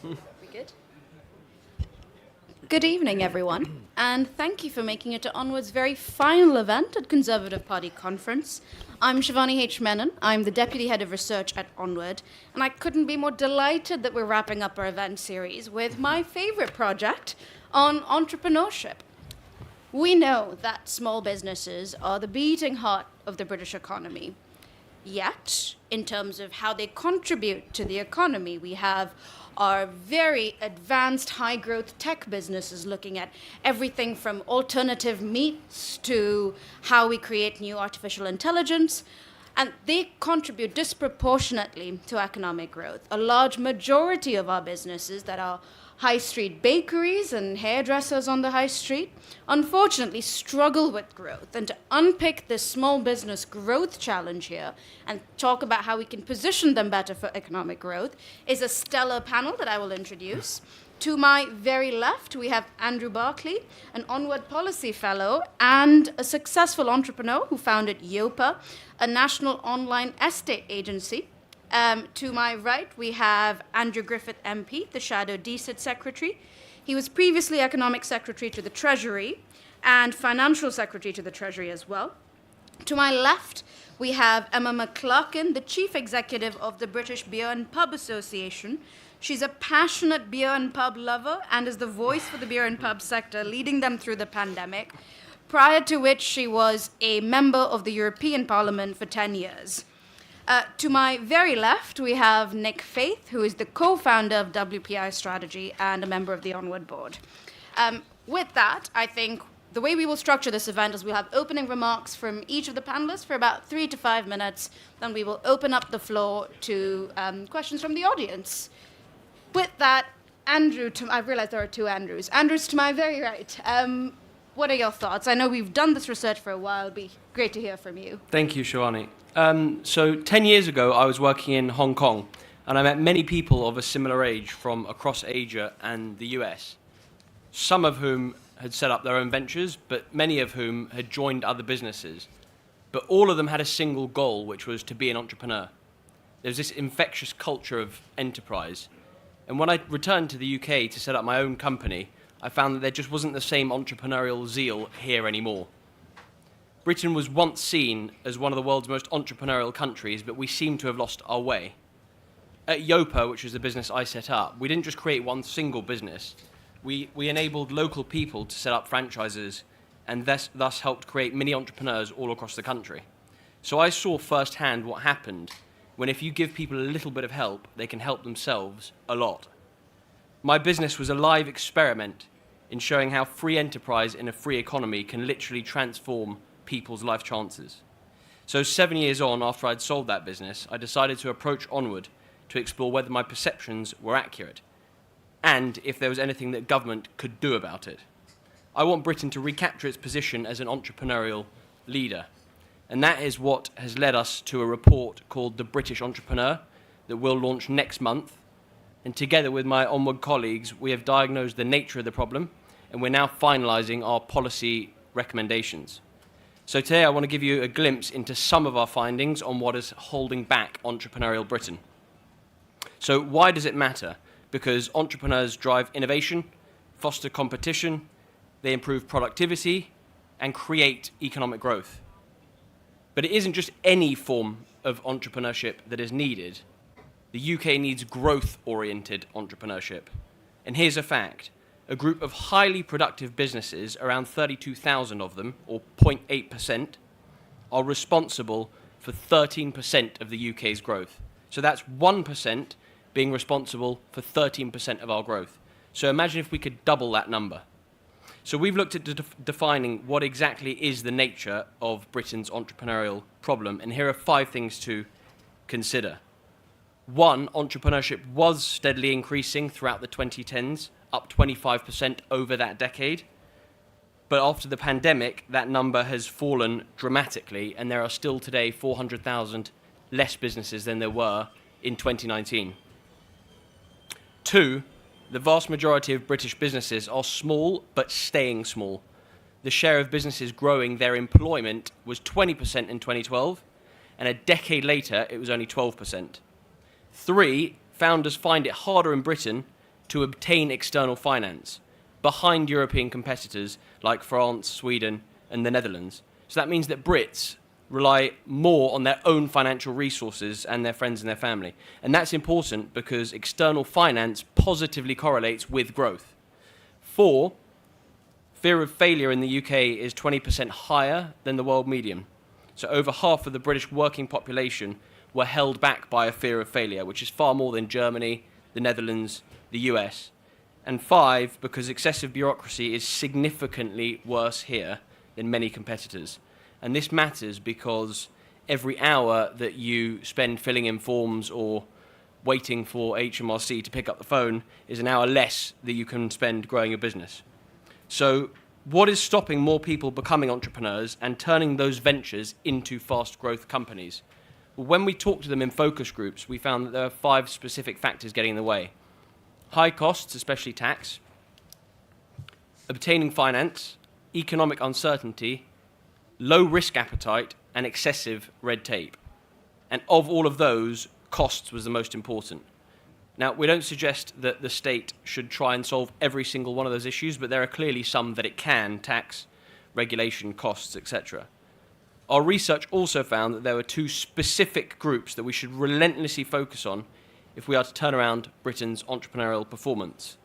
We good? Good evening, everyone, and thank you for making it to Onward's very final event at Conservative Party Conference. I'm Shivani H. Menon. I'm the Deputy Head of Research at Onward, and I couldn't be more delighted that we're wrapping up our event series with my favorite project on entrepreneurship. We know that small businesses are the beating heart of the British economy. Yet, in terms of how they contribute to the economy, we have our very advanced high-growth tech businesses looking at everything from alternative meats to how we create new artificial intelligence, and they contribute disproportionately to economic growth. A large majority of our businesses that are high street bakeries and hairdressers on the high street, unfortunately struggle with growth. And to unpick this small business growth challenge here and talk about how we can position them better for economic growth is a stellar panel that I will introduce. To my very left, we have Andrew Barclay, an Onward Policy Fellow and a successful entrepreneur who founded Yopa, a national online estate agency. To my right, we have Andrew Griffith MP, the Shadow DSID Secretary. He was previously Economic Secretary to the Treasury and Financial Secretary to the Treasury as well. To my left, we have Emma McClarkin, the Chief Executive of the British Beer and Pub Association. She's a passionate beer and pub lover and is the voice for the beer and pub sector, leading them through the pandemic, prior to which she was a member of the European Parliament for 10 years. To my very left, we have Nick Faith, who is the co-founder of WPI Strategy and a member of the Onward board. With that, I think the way we will structure this event is we'll have opening remarks from each of the panelists for about 3 to 5 minutes. Then we will open up the floor to questions from the audience. With that, Andrew, I realize there are two Andrews. Andrew's to my very right. What are your thoughts? I know we've done this research for a while. It'd be great to hear from you. Thank you, Shivani. So 10 years ago, I was working in Hong Kong, and I met many people of a similar age from across Asia and the US, some of whom had set up their own ventures, but many of whom had joined other businesses. But all of them had a single goal, which was to be an entrepreneur. There's this infectious culture of enterprise. And when I returned to the UK to set up my own company, I found that there just wasn't the same entrepreneurial zeal here anymore. Britain was once seen as one of the world's most entrepreneurial countries, but we seem to have lost our way. At Yopa, which is the business I set up, we didn't just create one single business. We enabled local people to set up franchises and thus helped create mini entrepreneurs all across the country. So I saw firsthand what happened when if you give people a little bit of help, they can help themselves a lot. My business was a live experiment in showing how free enterprise in a free economy can literally transform people's life chances. So 7 years on, after I'd sold that business, I decided to approach Onward to explore whether my perceptions were accurate and if there was anything that government could do about it. I want Britain to recapture its position as an entrepreneurial leader, and that is what has led us to a report called The British Entrepreneur that we'll launch next month. And together with my Onward colleagues, we have diagnosed the nature of the problem, and we're now finalising our policy recommendations. So today I want to give you a glimpse into some of our findings on what is holding back entrepreneurial Britain. So why does it matter? Because entrepreneurs drive innovation, foster competition, they improve productivity, and create economic growth. But it isn't just any form of entrepreneurship that is needed. The UK needs growth-oriented entrepreneurship. And here's a fact. A group of highly productive businesses, around 32,000 of them, or 0.8%, are responsible for 13% of the UK's growth. So that's 1% being responsible for 13% of our growth. So imagine if we could double that number. So we've looked at defining what exactly is the nature of Britain's entrepreneurial problem, and here are 5 things to consider. 1, entrepreneurship was steadily increasing throughout the 2010s, up 25% over that decade. But after the pandemic, that number has fallen dramatically, and there are still today 400,000 less businesses than there were in 2019. 2, the vast majority of British businesses are small but staying small. The share of businesses growing their employment was 20% in 2012, and a decade later it was only 12%. 3, founders find it harder in Britain to obtain external finance behind European competitors like France, Sweden, and the Netherlands. So that means that Brits rely more on their own financial resources and their friends and their family. And that's important because external finance positively correlates with growth. 4, fear of failure in the UK is 20% higher than the world median. So over half of the British working population were held back by a fear of failure, which is far more than Germany, the Netherlands, the US. And 5, because excessive bureaucracy is significantly worse here than many competitors. And this matters because every hour that you spend filling in forms or waiting for HMRC to pick up the phone is an hour less that you can spend growing your business. So what is stopping more people becoming entrepreneurs and turning those ventures into fast growth companies? Well, when we talked to them in focus groups, we found that there are 5 specific factors getting in the way. High costs, especially tax, obtaining finance, economic uncertainty, low risk appetite, and excessive red tape. And of all of those, costs was the most important. Now, we don't suggest that the state should try and solve every single one of those issues, but there are clearly some that it can: tax, regulation, costs, etc. Our research also found that there were 2 specific groups that we should relentlessly focus on if we are to turn around Britain's entrepreneurial performance.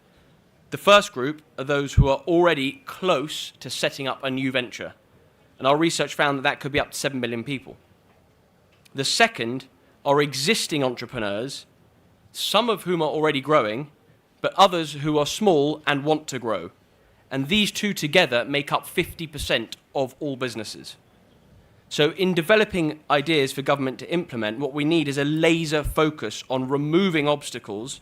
The first group are those who are already close to setting up a new venture, and our research found that that could be up to 7 million people. The second are existing entrepreneurs, some of whom are already growing, but others who are small and want to grow. And these 2 together make up 50% of all businesses. So in developing ideas for government to implement, what we need is a laser focus on removing obstacles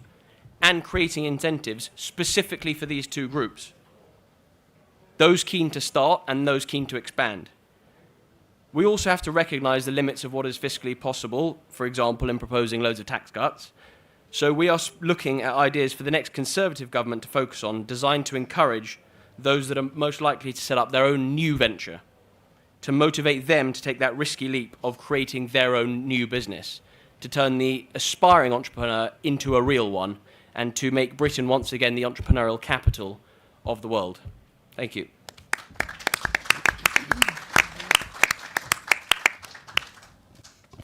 and creating incentives specifically for these 2 groups: those keen to start and those keen to expand. We also have to recognize the limits of what is fiscally possible, for example, in proposing loads of tax cuts. So we are looking at ideas for the next Conservative government to focus on, designed to encourage those that are most likely to set up their own new venture, to motivate them to take that risky leap of creating their own new business, to turn the aspiring entrepreneur into a real one, and to make Britain once again the entrepreneurial capital of the world. Thank you.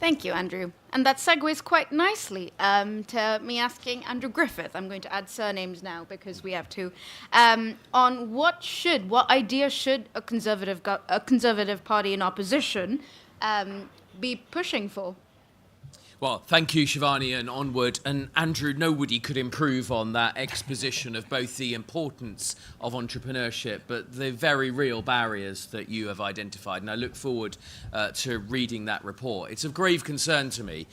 Thank you, Andrew. And that segues quite nicely to me asking Andrew Griffith. I'm going to add surnames now because we have to. On what idea should a Conservative Party in opposition be pushing for? Well, thank you, Shivani, and Onward. And Andrew, nobody could improve on that exposition of both the importance of entrepreneurship, but the very real barriers that you have identified. And I look forward to reading that report. It's of grave concern to me.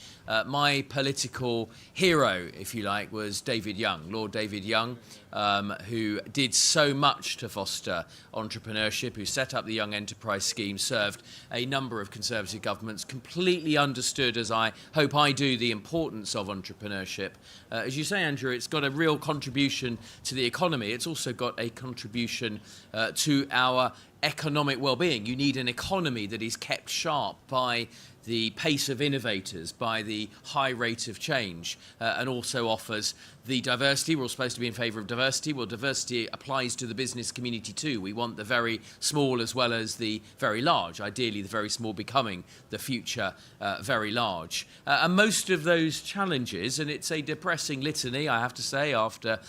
My political hero, if you like, was David Young, Lord David Young, who did so much to foster entrepreneurship, who set up the Young Enterprise Scheme, served a number of Conservative governments, completely understood, as I hope I do, the importance of entrepreneurship. As you say, Andrew, it's got a real contribution to the economy. It's also got a contribution to our economic well-being. You need an economy that is kept sharp by the pace of innovators, by the high rate of change, and also offers the diversity. We're all supposed to be in favour of diversity. Well, diversity applies to the business community too. We want the very small as well as the very large, ideally the very small becoming the future very large. And most of those challenges, and it's a depressing litany, I have to say, after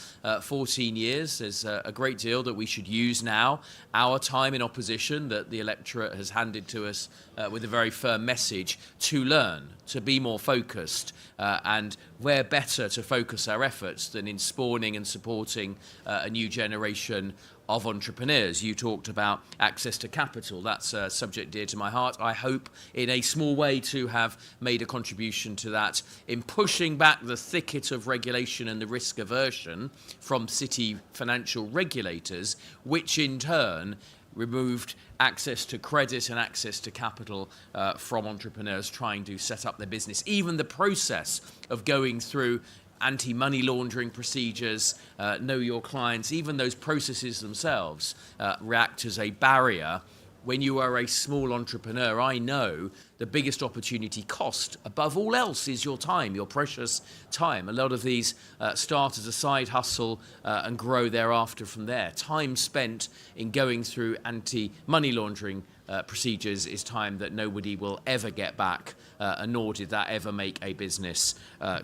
14 years, there's a great deal that we should use now, our time in opposition that the electorate has handed to us with a very firm message to learn, to be more focused, and where better to focus our efforts than in spawning and supporting a new generation of entrepreneurs. You talked about access to capital. That's a subject dear to my heart. I hope in a small way to have made a contribution to that in pushing back the thicket of regulation and the risk aversion from city financial regulators, which in turn removed access to credit and access to capital from entrepreneurs trying to set up their business. Even the process of going through anti-money laundering procedures, know your clients, even those processes themselves react as a barrier when you are a small entrepreneur, I know the biggest opportunity cost above all else is your time, your precious time. A lot of these start as a side hustle and grow thereafter from there. Time spent in going through anti-money laundering procedures is time that nobody will ever get back, and nor did that ever make a business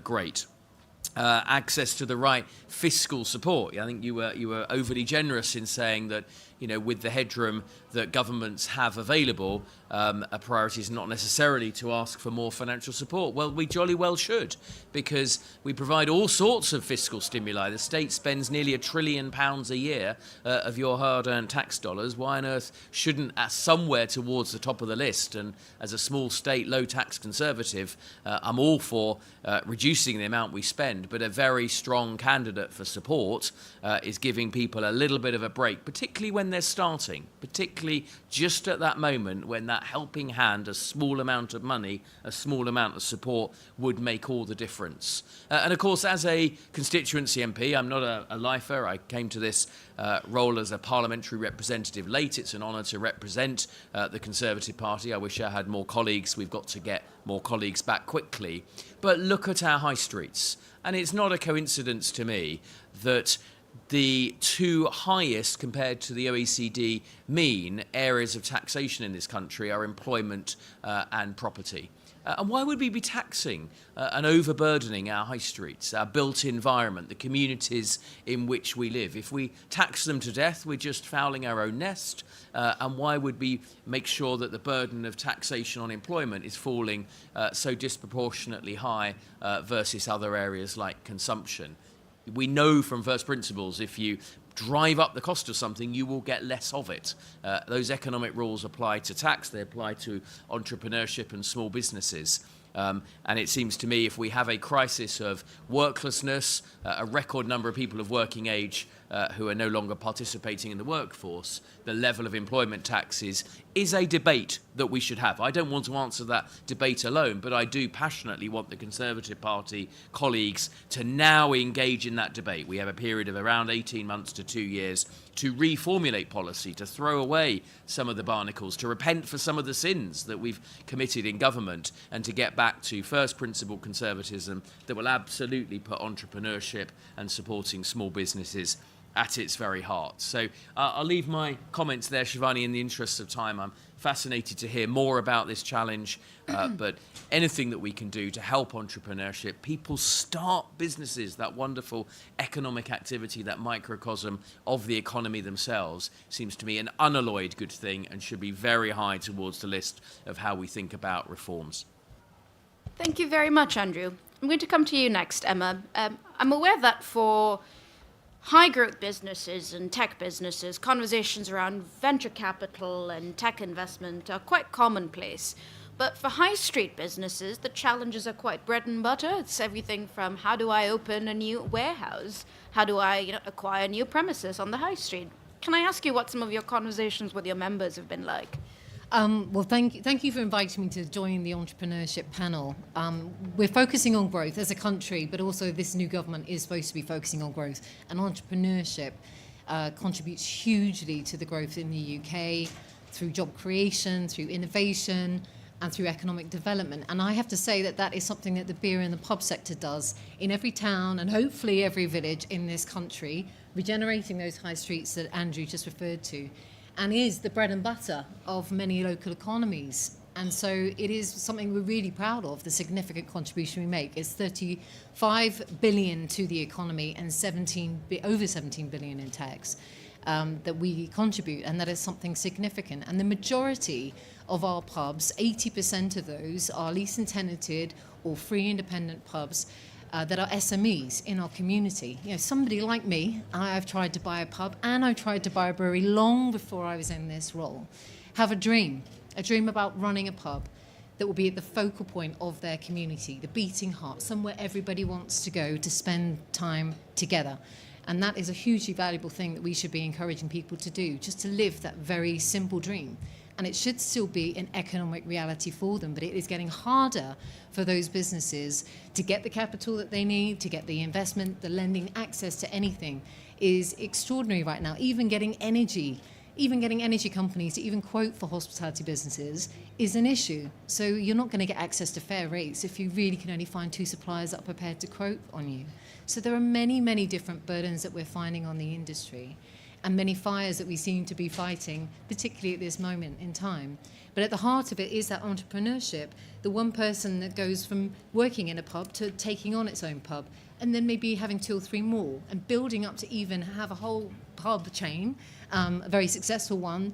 great. Access to the right fiscal support. I think you were overly generous in saying that, with the headroom that governments have available, a priority is not necessarily to ask for more financial support. Well, we jolly well should, because we provide all sorts of fiscal stimuli. The state spends nearly £1 trillion a year of your hard-earned tax dollars. Why on earth shouldn't somewhere towards the top of the list? And as a small state, low-tax Conservative, I'm all for reducing the amount we spend, but a very strong candidate for support is giving people a little bit of a break, particularly when they're starting, particularly just at that moment when that helping hand, a small amount of money, a small amount of support would make all the difference. And of course, as a constituency MP, I'm not a lifer. I came to this role as a parliamentary representative late. It's an honour to represent the Conservative Party. I wish I had more colleagues. We've got to get more colleagues back quickly. But look at our high streets. And it's not a coincidence to me that the two highest compared to the OECD mean areas of taxation in this country are employment and property. And why would we be taxing and overburdening our high streets, our built environment, the communities in which we live? If we tax them to death, we're just fouling our own nest. And why would we make sure that the burden of taxation on employment is falling so disproportionately high versus other areas like consumption? We know from first principles, if you drive up the cost of something, you will get less of it. Those economic rules apply to tax, they apply to entrepreneurship and small businesses. And it seems to me if we have a crisis of worklessness, a record number of people of working age who are no longer participating in the workforce, the level of employment taxes is a debate that we should have. I don't want to answer that debate alone, but I do passionately want the Conservative Party colleagues to now engage in that debate. We have a period of around 18 months to 2 years to reformulate policy, to throw away some of the barnacles, to repent for some of the sins that we've committed in government, and to get back to first principle conservatism that will absolutely put entrepreneurship and supporting small businesses at its very heart. So I'll leave my comments there, Shivani, in the interest of time. I'm fascinated to hear more about this challenge, but anything that we can do to help entrepreneurship, people start businesses, that wonderful economic activity, that microcosm of the economy themselves, seems to me an unalloyed good thing and should be very high towards the list of how we think about reforms. Thank you very much, Andrew. I'm going to come to you next, Emma. I'm aware that for high-growth businesses and tech businesses, conversations around venture capital and tech investment are quite commonplace. But for high street businesses, the challenges are quite bread and butter. It's everything from how do I open a new warehouse? How do I acquire new premises on the high street? Can I ask you what some of your conversations with your members have been like? Well, thank you for inviting me to join the entrepreneurship panel. We're focusing on growth as a country, but also this new government is supposed to be focusing on growth. And entrepreneurship contributes hugely to the growth in the UK through job creation, through innovation, and through economic development. And I have to say that that is something that the beer and the pub sector does in every town and hopefully every village in this country, regenerating those high streets that Andrew just referred to, and is the bread and butter of many local economies. And so it is something we're really proud of, the significant contribution we make. It's 35 billion to the economy and over 17 billion in tax that we contribute, and that is something significant. And the majority of our pubs, 80% of those, are leased and tenanted or free independent pubs that are SMEs in our community. Somebody like me, I've tried to buy a pub and I've tried to buy a brewery long before I was in this role, have a dream about running a pub that will be at the focal point of their community, the beating heart, somewhere everybody wants to go to spend time together. And that is a hugely valuable thing that we should be encouraging people to do, just to live that very simple dream. And it should still be an economic reality for them, but it is getting harder for those businesses to get the capital that they need, to get the investment, the lending, access to anything is extraordinary right now. Even getting energy even getting energy companies to even quote for hospitality businesses is an issue. So you're not going to get access to fair rates if you really can only find 2 suppliers that are prepared to quote on you. So there are many, many different burdens that we're finding on the industry, and many fires that we seem to be fighting, particularly at this moment in time. But at the heart of it is that entrepreneurship, the one person that goes from working in a pub to taking on its own pub, and then maybe having 2 or 3 more, and building up to even have a whole pub chain, a very successful one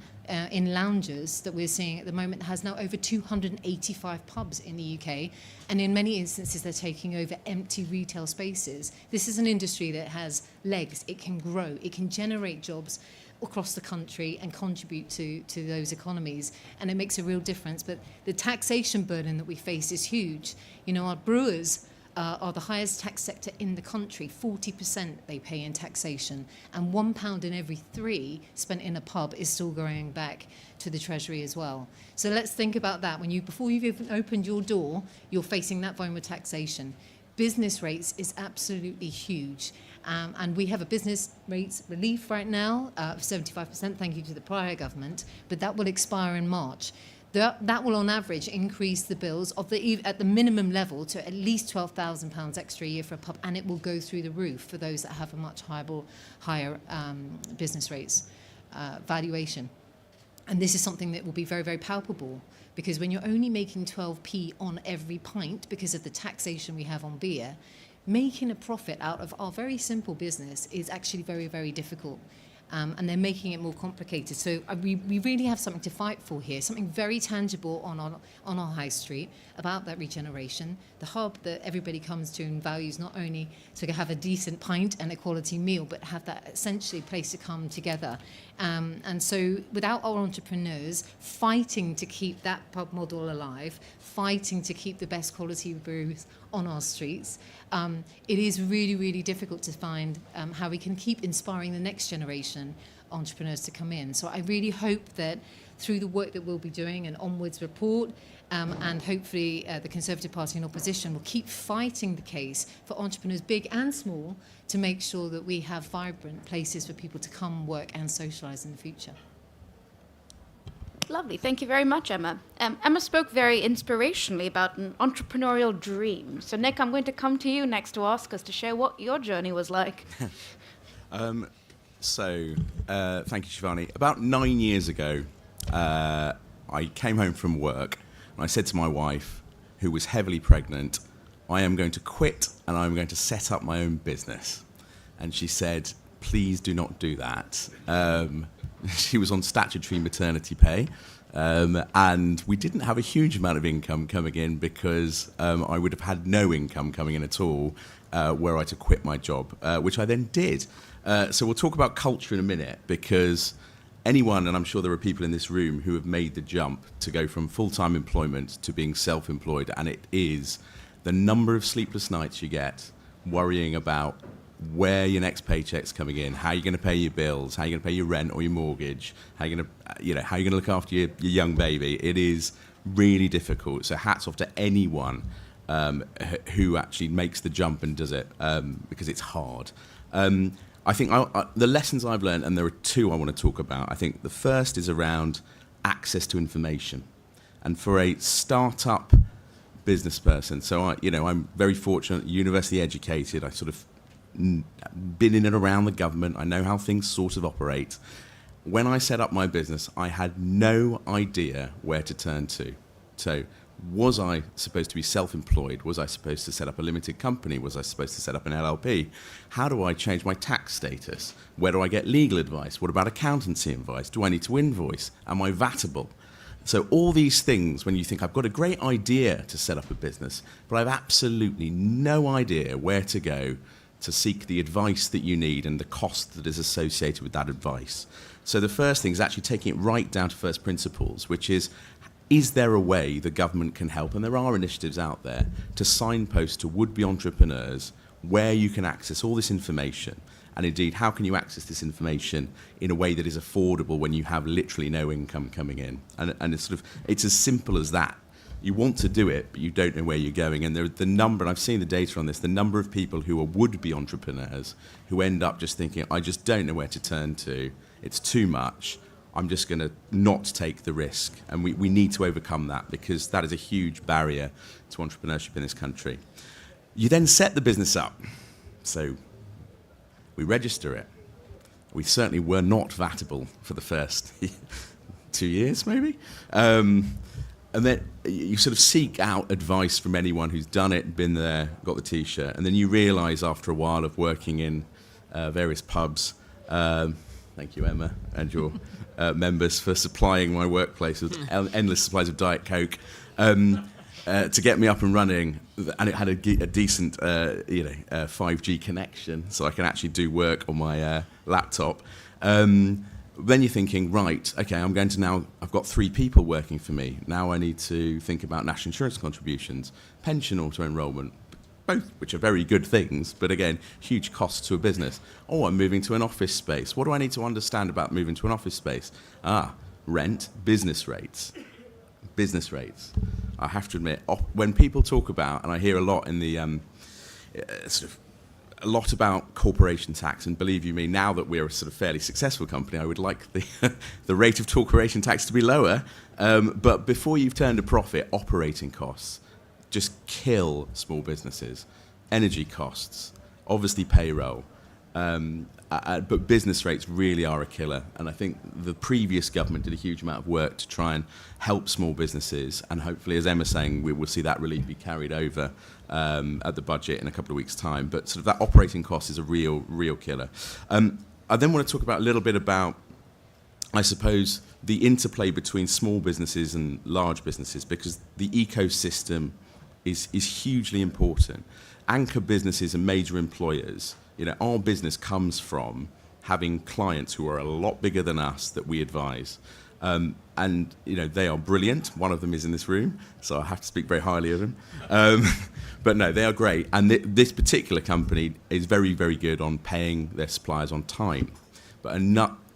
in lounges that we're seeing at the moment, has now over 285 pubs in the UK, and in many instances they're taking over empty retail spaces. This is an industry that has legs. It can grow. It can generate jobs across the country and contribute to those economies, and it makes a real difference. But the taxation burden that we face is huge. You know, our brewers are the highest tax sector in the country. 40% they pay in taxation, and £1 in every 3 spent in a pub is still going back to the Treasury as well. So let's think about that. Before you've even opened your door, you're facing that volume of taxation. Business rates is absolutely huge. And we have a business rates relief right now of 75%, thank you to the prior government, but that will expire in March. That will, on average, increase the bills at the minimum level to at least £12,000 extra a year for a pub, and it will go through the roof for those that have a much higher business rates valuation. And this is something that will be very, very palpable, because when you're only making 12p on every pint because of the taxation we have on beer, making a profit out of our very simple business is actually very, very difficult. And they're making it more complicated. So we really have something to fight for here, something very tangible on our high street about that regeneration, the hub that everybody comes to and values, not only to have a decent pint and a quality meal, but have that essentially place to come together. And so without our entrepreneurs fighting to keep that pub model alive, fighting to keep the best quality brews on our streets, it is really, really difficult to find how we can keep inspiring the next generation entrepreneurs to come in. So I really hope that through the work that we'll be doing, an Onwards report, and hopefully the Conservative Party in opposition will keep fighting the case for entrepreneurs, big and small, to make sure that we have vibrant places for people to come, work and socialise in the future. Lovely. Thank you very much, Emma. Emma spoke very inspirationally about an entrepreneurial dream. So, Nick, I'm going to come to you next to ask us to share what your journey was like. Thank you, Shivani. About 9 years ago, I came home from work and I said to my wife, who was heavily pregnant, I am going to quit and I'm going to set up my own business. And she said, please do not do that. She was on statutory maternity pay, and we didn't have a huge amount of income coming in because I would have had no income coming in at all were I to quit my job, which I then did. So we'll talk about culture in a minute, because anyone, and I'm sure there are people in this room who have made the jump to go from full-time employment to being self-employed, and it is the number of sleepless nights you get worrying about where your next paycheck's coming in, how you're going to pay your bills, how you're going to pay your rent or your mortgage, how you're going to look after your young baby. It is really difficult. So hats off to anyone who actually makes the jump and does it, because it's hard. I think the lessons I've learned, and there are 2 I want to talk about. I think the first is around access to information, and for a startup business person. So I'm very fortunate, university educated. I sort of been in and around the government. I know how things sort of operate. When I set up my business, I had no idea where to turn to. So was I supposed to be self-employed? Was I supposed to set up a limited company? Was I supposed to set up an LLP? How do I change my tax status? Where do I get legal advice? What about accountancy advice? Do I need to invoice? Am I VATable? So all these things, when you think, I've got a great idea to set up a business, but I've absolutely no idea where to go to seek the advice that you need and the cost that is associated with that advice. So the first thing is actually taking it right down to first principles, which is there a way the government can help? And there are initiatives out there to signpost to would-be entrepreneurs where you can access all this information. And indeed, how can you access this information in a way that is affordable when you have literally no income coming in? And it's as simple as that. You want to do it, but you don't know where you're going. And the number, and I've seen the data on this, the number of people who are would-be entrepreneurs who end up just thinking, I just don't know where to turn to. It's too much. I'm just going to not take the risk. And we need to overcome that, because that is a huge barrier to entrepreneurship in this country. You then set the business up. So we register it. We certainly were not VATable for the first 2 years, maybe. And then you sort of seek out advice from anyone who's done it, been there, got the T-shirt. And then you realise after a while of working in various pubs, thank you, Emma, and your members for supplying my workplace with endless supplies of Diet Coke to get me up and running. And it had a decent 5G connection, so I can actually do work on my laptop. Then you're thinking, right, okay, I've got 3 people working for me. Now I need to think about national insurance contributions, pension auto-enrolment, both which are very good things, but again, huge costs to a business. Oh, I'm moving to an office space. What do I need to understand about moving to an office space? Rent, business rates. Business rates. I have to admit, when people talk about, and I hear a lot in the a lot about corporation tax, and believe you me, now that we're a sort of fairly successful company, I would like the rate of corporation tax to be lower. But before you've turned a profit, operating costs just kill small businesses. Energy costs, obviously payroll, but business rates really are a killer. And I think the previous government did a huge amount of work to try and help small businesses, and hopefully, as Emma's saying, we will see that relief be carried over at the budget in a couple of weeks' time. But sort of that operating cost is a real killer. I then want to talk about a little bit about, I suppose, the interplay between small businesses and large businesses, because the ecosystem is hugely important. Anchor businesses and major employers, our business comes from having clients who are a lot bigger than us that we advise. And they are brilliant. One of them is in this room, so I have to speak very highly of them. But no, they are great. And this particular company is very, very good on paying their suppliers on time, but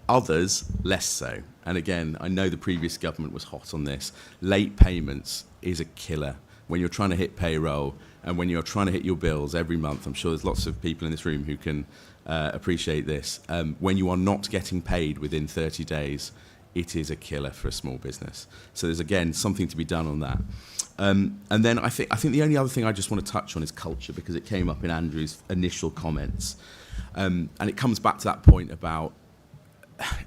others less so. And again, I know the previous government was hot on this. Late payments is a killer. When you're trying to hit payroll and when you're trying to hit your bills every month, I'm sure there's lots of people in this room who can appreciate this. When you are not getting paid within 30 days, it is a killer for a small business. So there's, again, something to be done on that. And then I think the only other thing I just want to touch on is culture, because it came up in Andrew's initial comments. And it comes back to that point about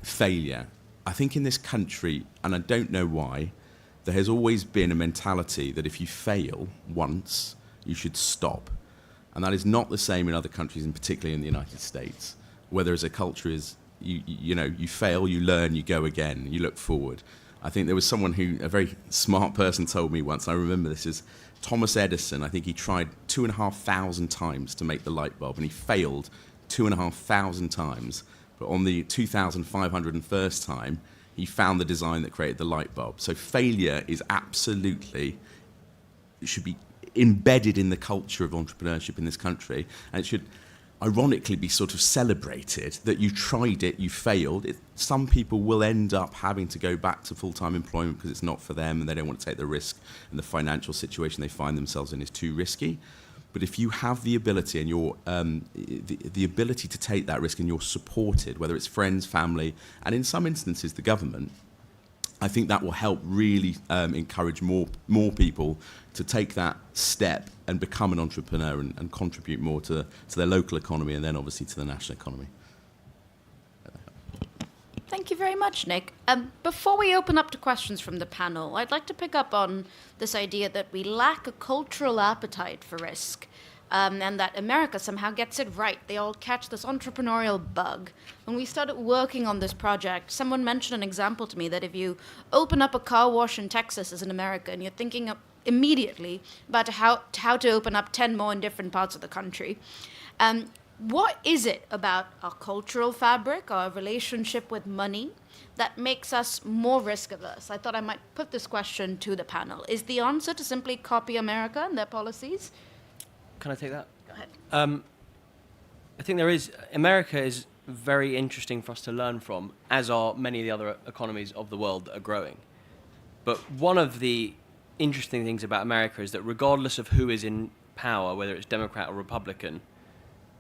failure. I think in this country, and I don't know why, there has always been a mentality that if you fail once, you should stop. And that is not the same in other countries, and particularly in the United States, where there is a culture is, you fail, you learn, you go again, you look forward. I think there was someone a very smart person told me once, I remember this, is Thomas Edison. I think he tried 2,500 times to make the light bulb, and he failed 2,500 times. But on the 2,501st time, he found the design that created the light bulb. So failure is should be embedded in the culture of entrepreneurship in this country, and it should ironically be sort of celebrated that you tried it, you failed. Some people will end up having to go back to full-time employment because it's not for them and they don't want to take the risk, and the financial situation they find themselves in is too risky. But if you have the ability and you're the ability to take that risk, and you're supported, whether it's friends, family, and in some instances the government, I think that will help really encourage more people to take that step and become an entrepreneur and contribute more to their local economy, and then obviously to the national economy. Thank you very much, Nick. Before we open up to questions from the panel, I'd like to pick up on this idea that we lack a cultural appetite for risk, and that America somehow gets it right. They all catch this entrepreneurial bug. When we started working on this project, someone mentioned an example to me that if you open up a car wash in Texas as an American, you're thinking immediately about how to open up 10 more in different parts of the country. What is it about our cultural fabric, our relationship with money, that makes us more risk averse? I thought I might put this question to the panel. Is the answer to simply copy America and their policies? Can I take that? Go ahead. I think America is very interesting for us to learn from, as are many of the other economies of the world that are growing. But one of the interesting things about America is that regardless of who is in power, whether it's Democrat or Republican,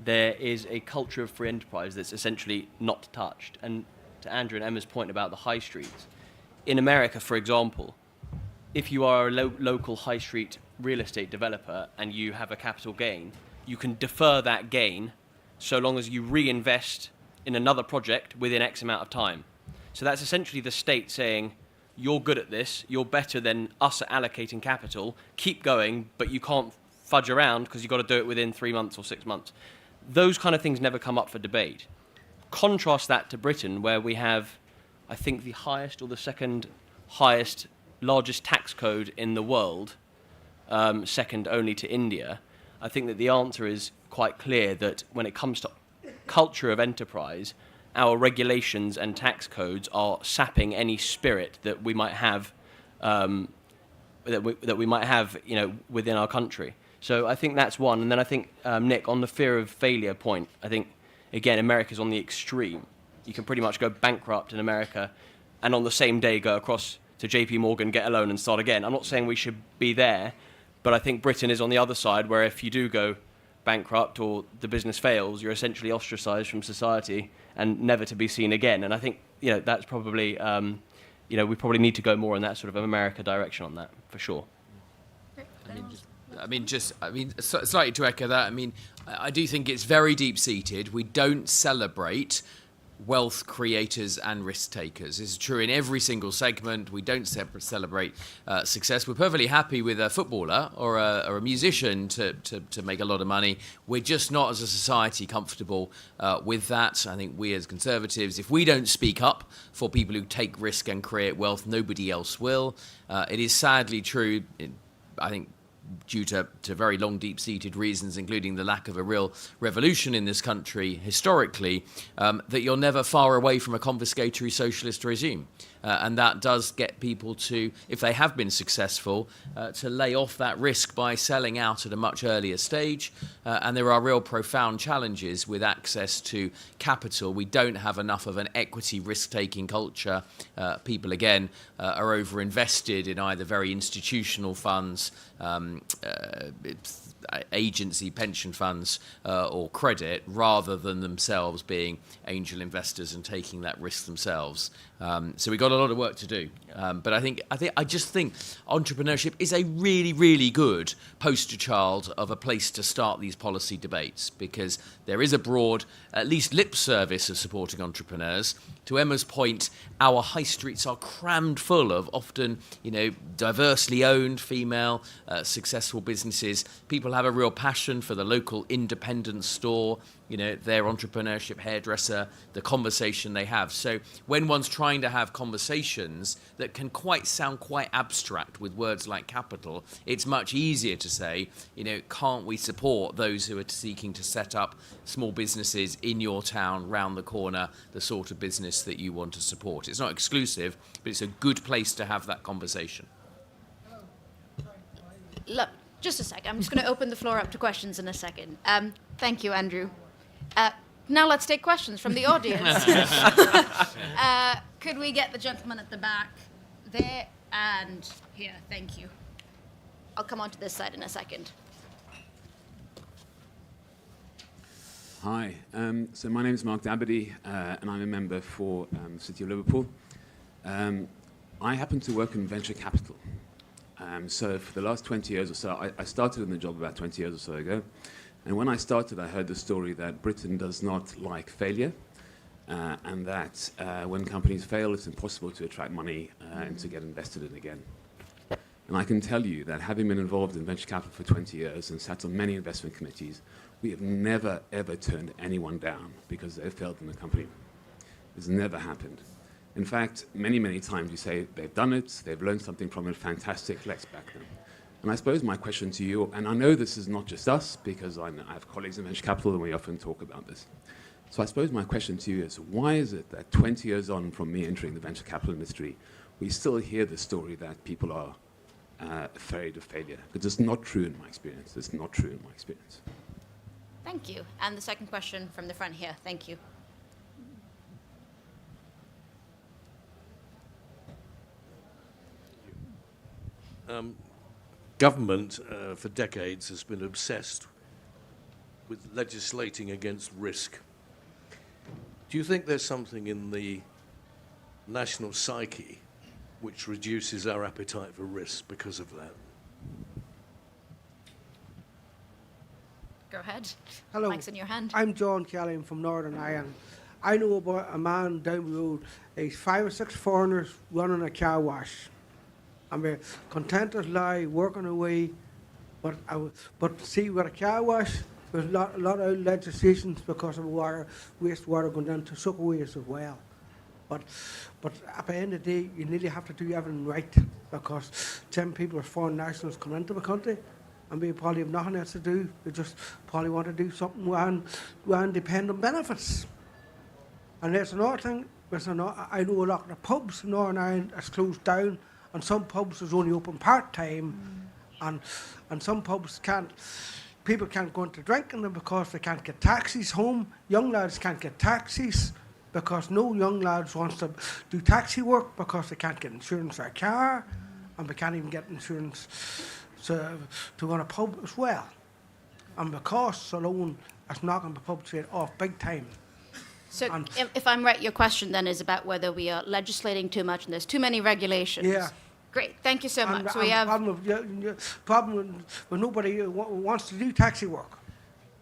there is a culture of free enterprise that's essentially not touched. And to Andrew and Emma's point about the high streets, in America, for example, if you are a local high street real estate developer and you have a capital gain, you can defer that gain so long as you reinvest in another project within X amount of time. So that's essentially the state saying, you're good at this, you're better than us at allocating capital, keep going, but you can't fudge around because you've got to do it within 3 months or 6 months. Those kind of things never come up for debate. Contrast that to Britain, where we have, I think, the highest or the second highest, largest tax code in the world, second only to India. I think that the answer is quite clear that when it comes to culture of enterprise, our regulations and tax codes are sapping any spirit that we might have, that we might have, within our country. So I think that's one. And then I think, Nick, on the fear of failure point, I think, again, America's on the extreme. You can pretty much go bankrupt in America and on the same day go across to JP Morgan, get a loan and start again. I'm not saying we should be there, but I think Britain is on the other side, where if you do go bankrupt or the business fails, you're essentially ostracized from society and never to be seen again. And I think, that's probably, we probably need to go more in that sort of America direction on that, for sure. Slightly to echo that, I do think it's very deep-seated. We don't celebrate wealth creators and risk takers. This is true in every single segment. We don't celebrate success. We're perfectly happy with a footballer or a musician to make a lot of money. We're just not, as a society, comfortable with that. I think we as Conservatives, if we don't speak up for people who take risk and create wealth, nobody else will. It is sadly true, I think, due to very long, deep-seated reasons, including the lack of a real revolution in this country historically, that you're never far away from a confiscatory socialist regime. And that does get people to, if they have been successful, to lay off that risk by selling out at a much earlier stage. And there are real profound challenges with access to capital. We don't have enough of an equity risk-taking culture. People, again, are over-invested in either very institutional funds, agency pension funds or credit, rather than themselves being angel investors and taking that risk themselves. So we've got a lot of work to do. But I just think entrepreneurship is a really, really good poster child of a place to start these policy debates, because there is a broad, at least lip service of supporting entrepreneurs. To Emma's point, our high streets are crammed full of often, diversely owned female successful businesses. People have a real passion for the local independent store, their entrepreneurship hairdresser, the conversation they have. So when one's trying to have conversations that can sound quite abstract with words like capital, it's much easier to say, can't we support those who are seeking to set up small businesses in your town, round the corner, the sort of business that you want to support. It's not exclusive, but it's a good place to have that conversation. Look, just a sec. I'm just going to open the floor up to questions in a second. Thank you, Andrew. Now let's take questions from the audience. Could we get the gentleman at the back there and here? Thank you. I'll come on to this side in a second. Hi, so my name is Mark Dabberty, and I'm a member for the City of Liverpool. I happen to work in venture capital. So for the last 20 years or so, I started in the job about 20 years or so ago. And when I started, I heard the story that Britain does not like failure, and that when companies fail, it's impossible to attract money and to get invested in again. And I can tell you that having been involved in venture capital for 20 years and sat on many investment committees, we have never, ever turned anyone down because they failed in the company. It's never happened. In fact, many, many times we say they've done it, they've learned something from it, fantastic, let's back them. And I suppose my question to you, and I know this is not just us, because I have colleagues in venture capital and we often talk about this. So I suppose my question to you is, why is it that 20 years on from me entering the venture capital industry, we still hear the story that people are afraid of failure? Because it's not true in my experience. It's not true in my experience. Thank you. And the second question from the front here. Thank you. Government for decades has been obsessed with legislating against risk. Do you think there's something in the national psyche which reduces our appetite for risk because of that? Go ahead. Hello. Mike's in your hand. I'm John Kelly. I'm from Northern Ireland. I know about a man down the road. He's 5 or 6 foreigners running a car wash. And we're content as lie, working away. But see, with a car wash, there's a lot of legislations because of wastewater going down to suckways as well. But at the end of the day, you nearly have to do everything right because 10 people are foreign nationals coming into the country and they probably have nothing else to do. They just probably want to do something and depend on benefits. And there's another thing, I know a lot of the pubs in Northern Ireland is closed down and some pubs is only open part-time and some pubs people can't go into drinking them because they can't get taxis home. Young lads can't get taxis because no young lads wants to do taxi work because they can't get insurance for a car and they can't even get insurance to run a pub as well. And the costs alone is knocking the pub trade off big time. So if I'm right, your question then is about whether we are legislating too much and there's too many regulations. Yeah. Great, thank you so much. So we the have problem with nobody wants to do taxi work.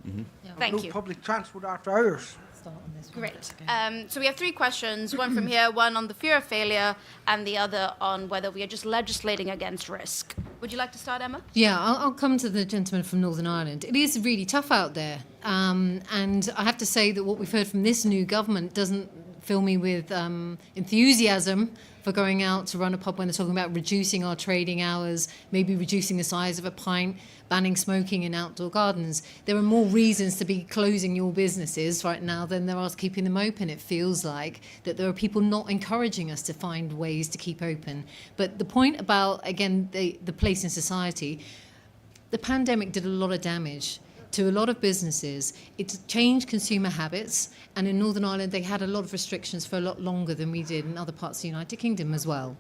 Mm-hmm. Thank no you. public transport after hours. Start on this one. Great. So we have 3 questions, one from here, one on the fear of failure, and the other on whether we are just legislating against risk. Would you like to start, Emma? Yeah, I'll come to the gentleman from Northern Ireland. It is really tough out there. And I have to say that what we've heard from this new government doesn't fill me with enthusiasm for going out to run a pub when they're talking about reducing our trading hours, maybe reducing the size of a pint, banning smoking in outdoor gardens. There are more reasons to be closing your businesses right now than there are keeping them open. It feels like that there are people not encouraging us to find ways to keep open. But the point about, again, the place in society, the pandemic did a lot of damage to a lot of businesses. It changed consumer habits, and in Northern Ireland they had a lot of restrictions for a lot longer than we did in other parts of the United Kingdom as well,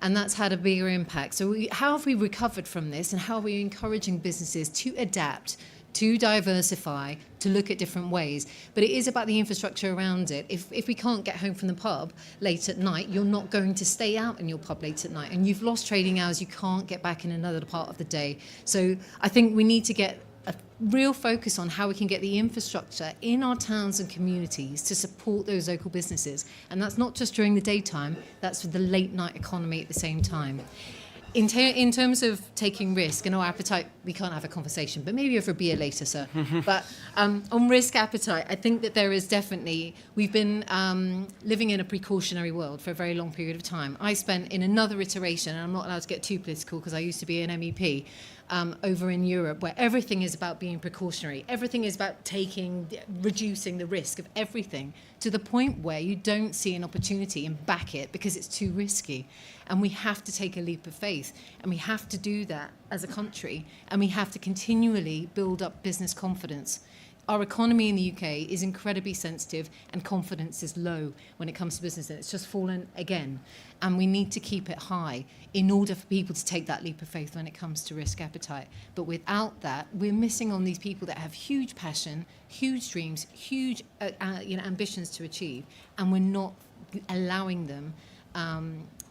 and that's had a bigger impact. So how have we recovered from this, and how are we encouraging businesses to adapt, to diversify, to look at different ways? But it is about the infrastructure around it. If we can't get home from the pub late at night, you're not going to stay out in your pub late at night, and you've lost trading hours, you can't get back in another part of the day. So I think we need to get a real focus on how we can get the infrastructure in our towns and communities to support those local businesses. And that's not just during the daytime, that's for the late night economy at the same time. In terms of taking risk and our appetite, we can't have a conversation, but maybe over a beer later, sir. But on risk appetite, I think that there is definitely, we've been living in a precautionary world for a very long period of time. I spent in another iteration, and I'm not allowed to get too political because I used to be an MEP, over in Europe, where everything is about being precautionary. Everything is about reducing the risk of everything to the point where you don't see an opportunity and back it because it's too risky. And we have to take a leap of faith, and we have to do that as a country, and we have to continually build up business confidence. Our economy in the UK is incredibly sensitive, and confidence is low when it comes to business, and it's just fallen again. And we need to keep it high in order for people to take that leap of faith when it comes to risk appetite. But without that, we're missing on these people that have huge passion, huge dreams, huge ambitions to achieve, and we're not allowing them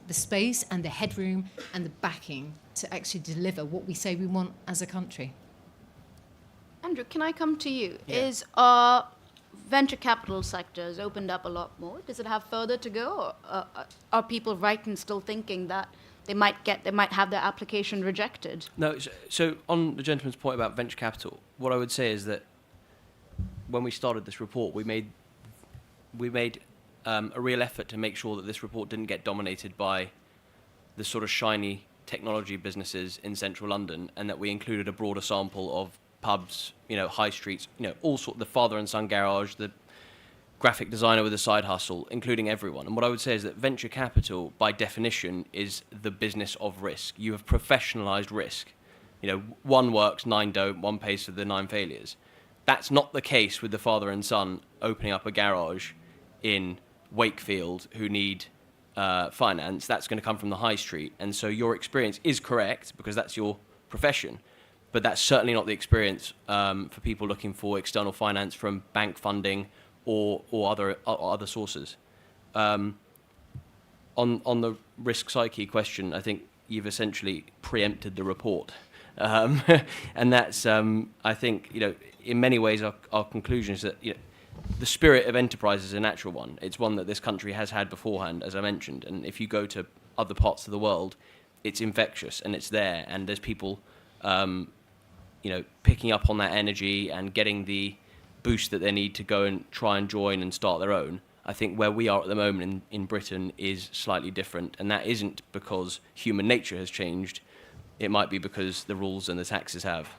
the space and the headroom and the backing to actually deliver what we say we want as a country. Andrew, can I come to you? Yeah. Is our venture capital sectors opened up a lot more? Does it have further to go? Or are people right in still thinking that they might have their application rejected? No, so on the gentleman's point about venture capital, what I would say is that when we started this report, we made a real effort to make sure that this report didn't get dominated by the sort of shiny technology businesses in central London, and that we included a broader sample of pubs, high streets, all sort of the father and son garage, the graphic designer with a side hustle, including everyone. And what I would say is that venture capital, by definition, is the business of risk. You have professionalized risk. One works, 9 don't, one pays for the 9 failures. That's not the case with the father and son opening up a garage in Wakefield who need finance. That's going to come from the high street. And so your experience is correct because that's your profession. But that's certainly not the experience for people looking for external finance from bank funding or other sources. on the risk psyche question, I think you've essentially preempted the report. And that's, I think, in many ways our conclusion is that the spirit of enterprise is a natural one. It's one that this country has had beforehand, as I mentioned. And if you go to other parts of the world, it's infectious and it's there. And there's people, picking up on that energy and getting the boost that they need to go and try and join and start their own. I think where we are at the moment in Britain is slightly different. And that isn't because human nature has changed. It might be because the rules and the taxes have.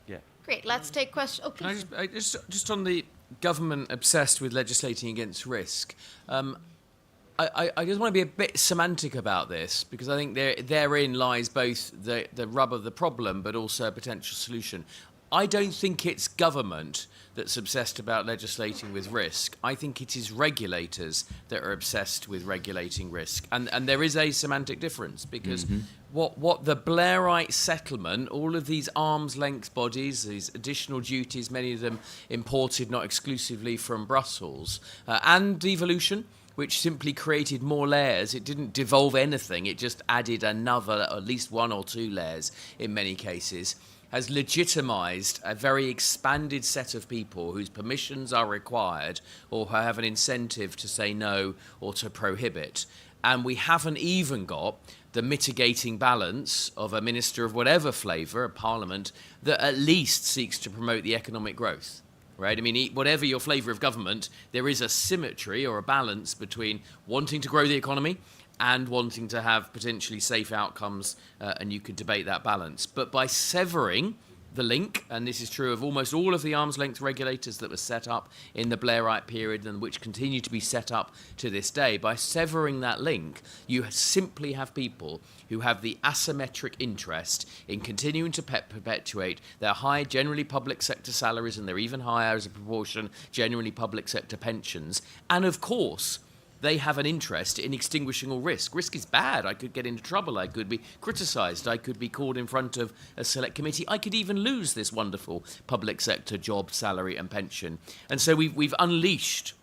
Yeah. Great. Let's take questions. Oh, Can please. just on the government obsessed with legislating against risk, I just want to be a bit semantic about this, because I think therein lies both the rub of the problem but also a potential solution. I don't think it's government that's obsessed about legislating with risk. I think it is regulators that are obsessed with regulating risk. And there is a semantic difference, because what the Blairite settlement, all of these arm's length bodies, these additional duties, many of them imported not exclusively from Brussels, and devolution, which simply created more layers. It didn't devolve anything, it just added another, at least one or two layers in many cases, has legitimised a very expanded set of people whose permissions are required or who have an incentive to say no or to prohibit. And we haven't even got the mitigating balance of a minister of whatever flavour, a parliament, that at least seeks to promote the economic growth. Right? I mean, whatever your flavour of government, there is a symmetry or a balance between wanting to grow the economy and wanting to have potentially safe outcomes, and you could debate that balance. But by severing the link, and this is true of almost all of the arm's length regulators that were set up in the Blairite period and which continue to be set up to this day, by severing that link, you simply have people who have the asymmetric interest in continuing to perpetuate their high, generally public sector salaries, and they're even higher as a proportion, generally public sector pensions. And of course, they have an interest in extinguishing all risk. Risk is bad. I could get into trouble. I could be criticised. I could be called in front of a select committee. I could even lose this wonderful public sector job, salary and pension. And so we've unleashed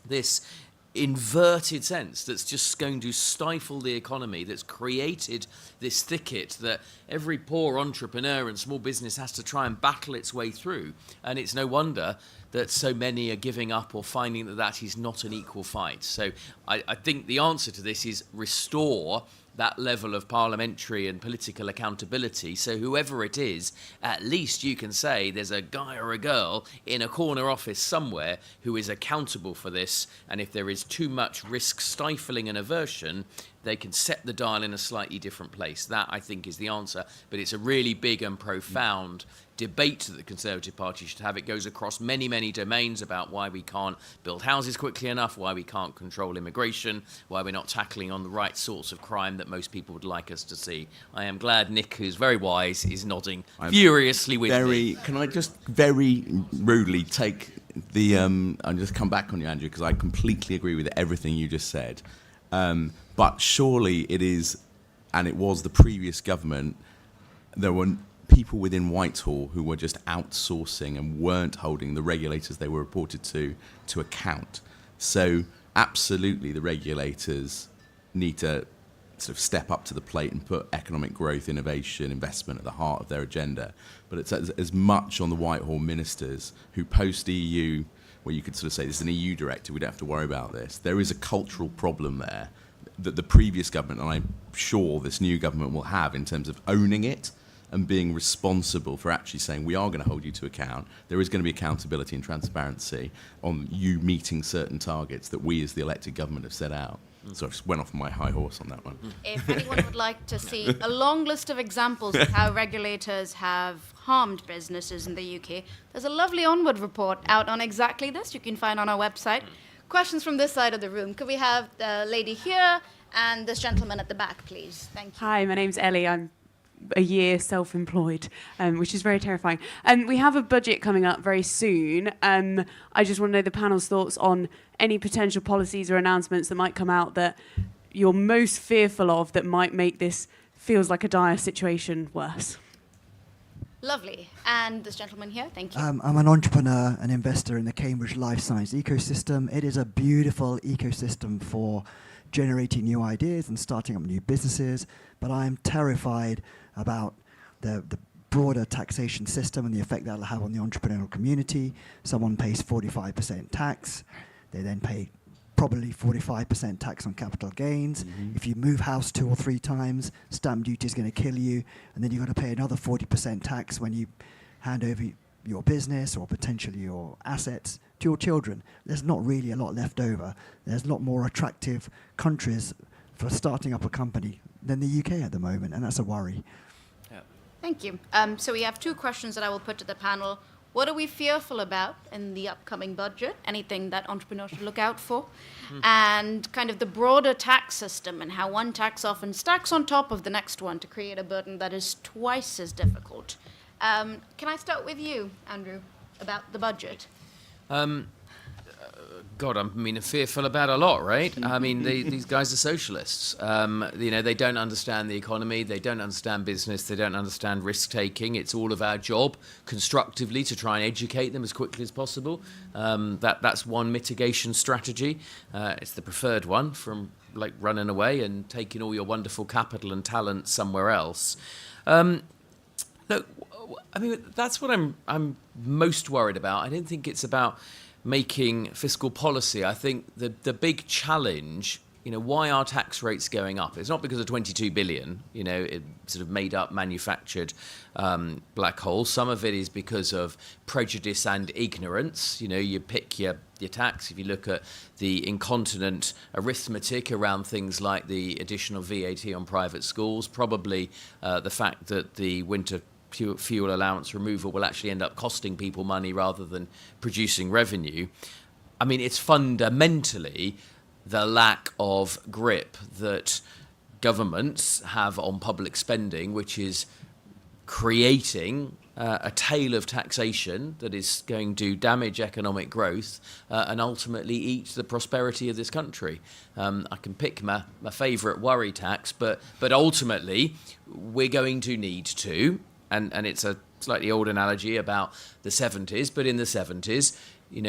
this inverted sense that's just going to stifle the economy, that's created this thicket that every poor entrepreneur and small business has to try and battle its way through. And it's no wonder that so many are giving up or finding that is not an equal fight. So I think the answer to this is restore that level of parliamentary and political accountability, so whoever it is, at least you can say there's a guy or a girl in a corner office somewhere who is accountable for this, and if there is too much risk stifling and aversion, they can set the dial in a slightly different place. That, I think, is the answer, but it's a really big and profound debate that the Conservative Party should have. It goes across many, many domains about why we can't build houses quickly enough, why we can't control immigration, why we're not tackling on the right sorts of crime that most people would like us to see. I am glad Nick, who's very wise, is nodding furiously with me. Can I just very rudely take the... I'll just come back on you, Andrew, because I completely agree with everything you just said. But surely it is, and it was the previous government, there were people within Whitehall who were just outsourcing and weren't holding the regulators they were reported to account. So absolutely the regulators need to sort of step up to the plate and put economic growth, innovation, investment at the heart of their agenda. But it's as much on the Whitehall ministers who post-EU, where you could sort of say this is an EU directive, we don't have to worry about this. There is a cultural problem there that the previous government, and I'm sure this new government will have, in terms of owning it and being responsible for actually saying we are going to hold you to account. There is going to be accountability and transparency on you meeting certain targets that we as the elected government have set out. So I just went off my high horse on that one. If anyone would like to see a long list of examples of how regulators have harmed businesses in the UK, there's a lovely Onward report out on exactly this you can find on our website. Questions from this side of the room. Could we have the lady here and this gentleman at the back, please? Thank you. Hi, my name's Ellie. I'm a year self-employed, which is very terrifying. We have a budget coming up very soon. I just want to know the panel's thoughts on any potential policies or announcements that might come out that you're most fearful of that might make this feels like a dire situation worse. Lovely. And this gentleman here, thank you. I'm an entrepreneur, an investor in the Cambridge life science ecosystem. It is a beautiful ecosystem for generating new ideas and starting up new businesses, but I'm terrified about the broader taxation system and the effect that'll have on the entrepreneurial community. Someone pays 45% tax. They then pay probably 45% tax on capital gains. If you move house 2 or 3 times, stamp duty is going to kill you, and then you've got to pay another 40% tax when you hand over your business or potentially your assets to your children. There's not really a lot left over. There's a lot more attractive countries for starting up a company than the UK at the moment, and that's a worry. Thank you. So we have 2 questions that I will put to the panel. What are we fearful about in the upcoming budget? Anything that entrepreneurs should look out for? And kind of the broader tax system and how one tax often stacks on top of the next one to create a burden that is twice as difficult. Can I start with you, Andrew, about the budget? God, I mean, fearful about a lot, right? I mean, these guys are socialists. They don't understand the economy. They don't understand business. They don't understand risk-taking. It's all of our job, constructively, to try and educate them as quickly as possible. That's one mitigation strategy. It's the preferred one from, like, running away and taking all your wonderful capital and talent somewhere else. Look, I mean, that's what I'm most worried about. I don't think it's about making fiscal policy. I think the big challenge, why are tax rates going up? It's not because of 22 billion, it sort of made up, manufactured black holes. Some of it is because of prejudice and ignorance. You pick your tax. If you look at the incontinent arithmetic around things like the additional VAT on private schools, probably the fact that the winter fuel allowance removal will actually end up costing people money rather than producing revenue. I mean, it's fundamentally the lack of grip that governments have on public spending, which is creating a tail of taxation that is going to damage economic growth and ultimately eat the prosperity of this country. I can pick my favourite worry tax, but ultimately we're going to need to, and it's a slightly old analogy about the 70s, but in the 70s,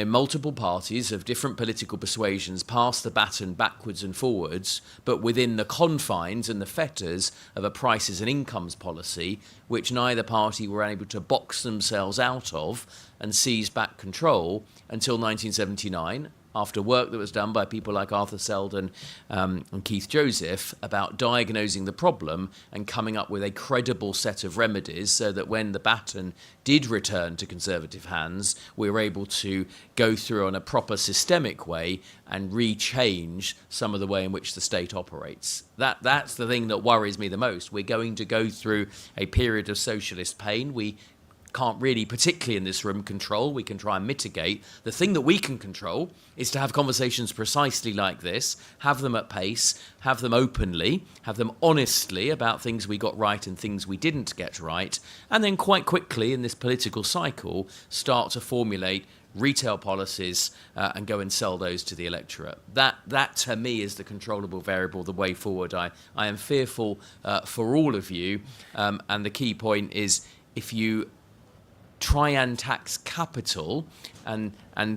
multiple parties of different political persuasions passed the baton backwards and forwards, but within the confines and the fetters of a prices and incomes policy, which neither party were able to box themselves out of and seize back control until 1979, after work that was done by people like Arthur Selden and Keith Joseph about diagnosing the problem and coming up with a credible set of remedies so that when the baton did return to Conservative hands, we were able to go through on a proper systemic way and rechange some of the way in which the state operates. That's the thing that worries me the most. We're going to go through a period of socialist pain. We can't really, particularly in this room, control. We can try and mitigate. The thing that we can control is to have conversations precisely like this, have them at pace, have them openly, have them honestly about things we got right and things we didn't get right, and then quite quickly in this political cycle start to formulate retail policies and go and sell those to the electorate. That to me is the controllable variable, the way forward. I am fearful for all of you, and the key point is if you try and tax capital and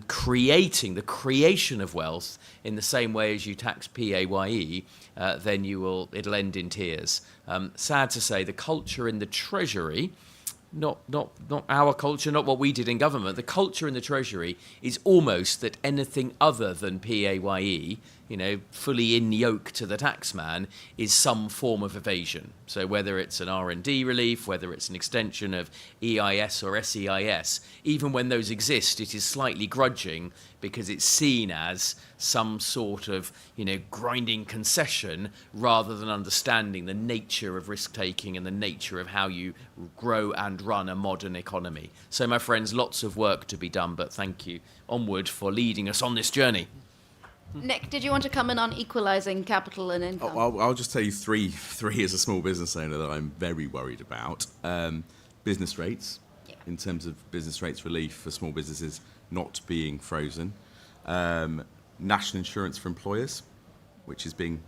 creating the creation of wealth in the same way as you tax PAYE, then it'll end in tears. Sad to say, the culture in the Treasury, not our culture, not what we did in government, the culture in the Treasury is almost that anything other than PAYE, fully in yoke to the taxman, is some form of evasion. So whether it's an R&D relief, whether it's an extension of EIS or SEIS, even when those exist, it is slightly grudging because it's seen as some sort of, grinding concession rather than understanding the nature of risk-taking and the nature of how you grow and run a modern economy. So, my friends, lots of work to be done, but thank you, Onward, for leading us on this journey. Nick, did you want to comment on equalising capital and income? I'll just tell you three as a small business owner that I'm very worried about. Business rates, in terms of business rates relief for small businesses not being frozen. National insurance for employers, which is being